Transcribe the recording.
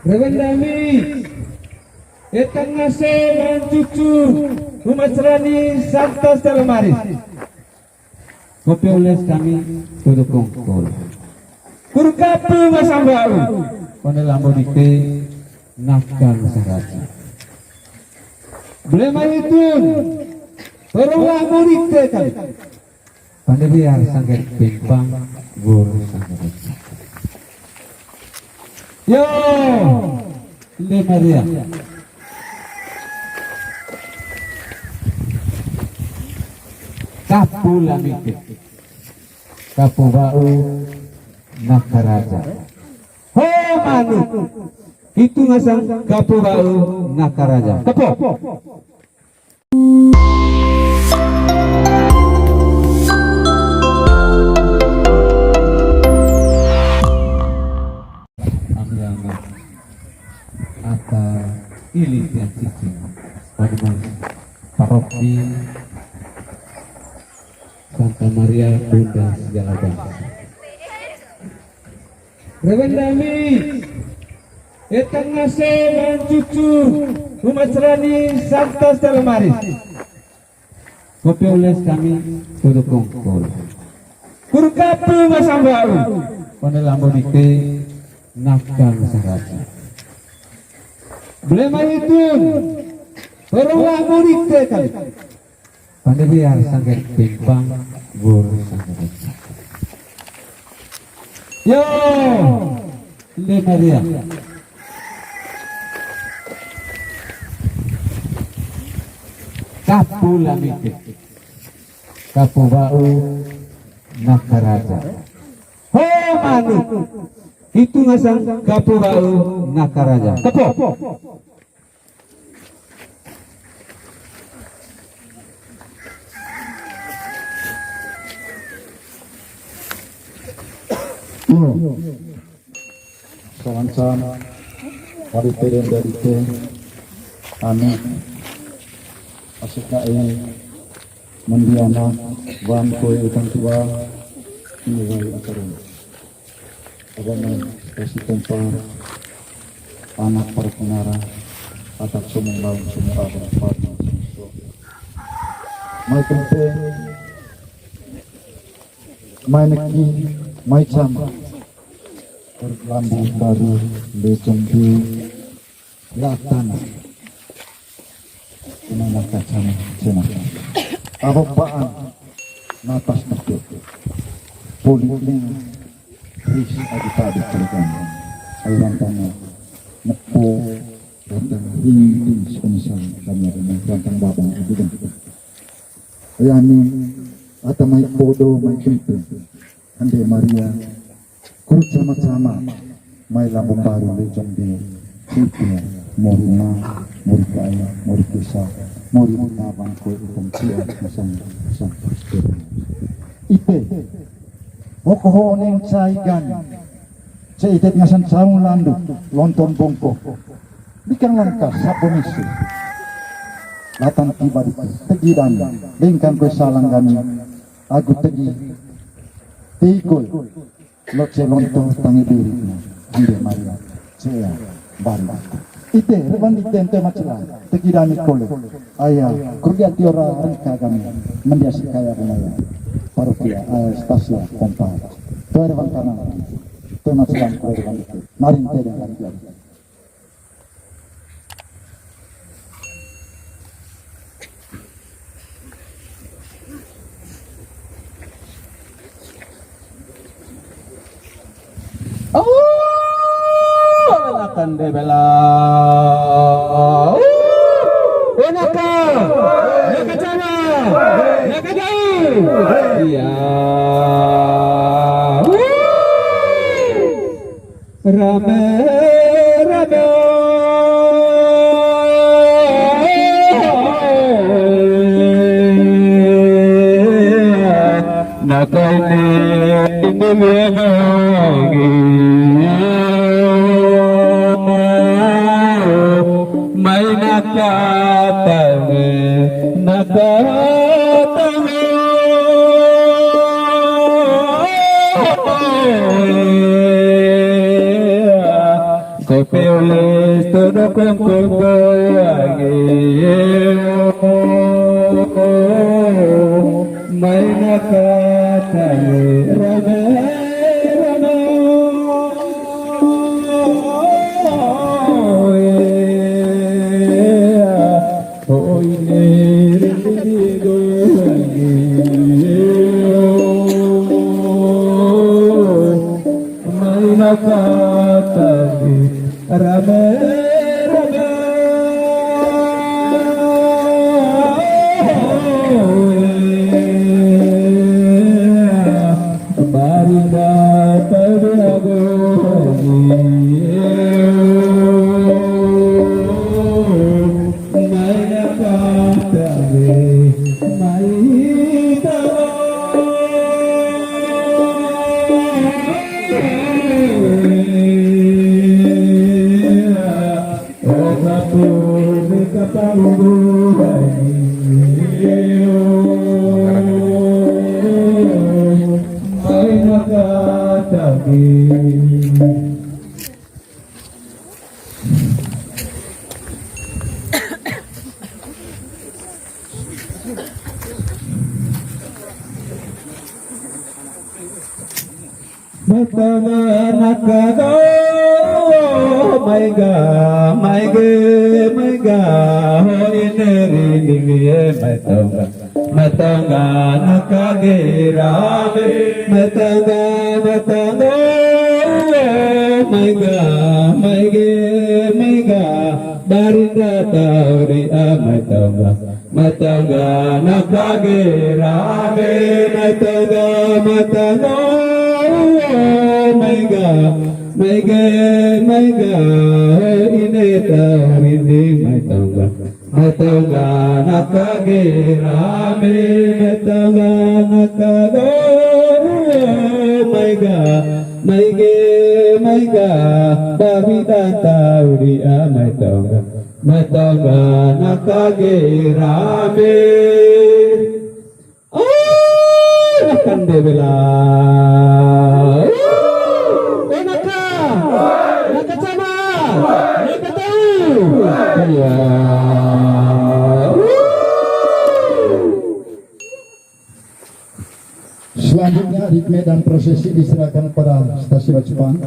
Rewandami etang nase lan cucu umasrani santos telemaris kopi ules kami tutup kongkol kurkapu masambau pada lambo dikte nafkah masaraja belema itu perlu lambo dikte kali pada biar sanggar pimpang gur sanggar yo lima dia kapu lamikit kapu bau nakaraja ho manu itu ngasang kapu bau nakaraja kapo apa ilit yang cici pada paroki Santa Maria Bunda segala bangsa. Rewandami etang nase lan cucu umasrani santos telemaris kopi ules kami tutup kongkol kurkapu masambau pada lambo dikte nafkah masaraja belema itu perlu lambo dikte kali pada biar sanggar pimpang gur sanggar yo lima dia kapu lamikit kapu bau nakaraja ho manu itu ngasang kapu bau nakaraja kapo sama-sama mari turun dari itu amin asika ini mendiana bangko utang tua ini acaranya agama kasih tempat anak para penara atap semua lawan semua ada pada mai penting mai neki mai sama lambu baru lecong di latana ini maka sama senang apaan napas nakut politik ris adipadi terkan ayam tanah nepo rantang ringting semisal kami dengan rantang babang itu dan ayami atau mai podo mai pintu ande Maria kurut sama-sama mai lambung baru lecong di sipnya morina morikaya morikisa morina bangko itong siya masang ipe mokohoning saigan sa itet ngasan saung landu lonton bongko bikin langkah sabonisi latan tiba di tegidan lingkang ko salang kami aku tegi tikul lot selonto tangi diri ande Maria saya banda ite reban ditente macelan tekidani kole ayah kerja tiora reka kami mendiasi kaya bunaya parokia stasia pompa tuar reban kanan tuar macelan kore reban itu narin tede lagi enakan de bela enakan nakacana nakajau iya rame rame nakane indemegi mai nakatame nakatame kope Mayulis todo kumpul lagi may nakatayo rame rame hoy niriligo may nakatayo rame rame Barinda padago may nakatabi may Matanga maiga hoinerilingie matanga nakagirame matanga maiga barinda tauri matanga nakagirame matanga maiga ini tawindi matanga nakagirame matanga nakago maiga babida tauri matanga nakagirame akan debela Selanjutnya ritme dan prosesi diserahkan pada stasiun Jepang.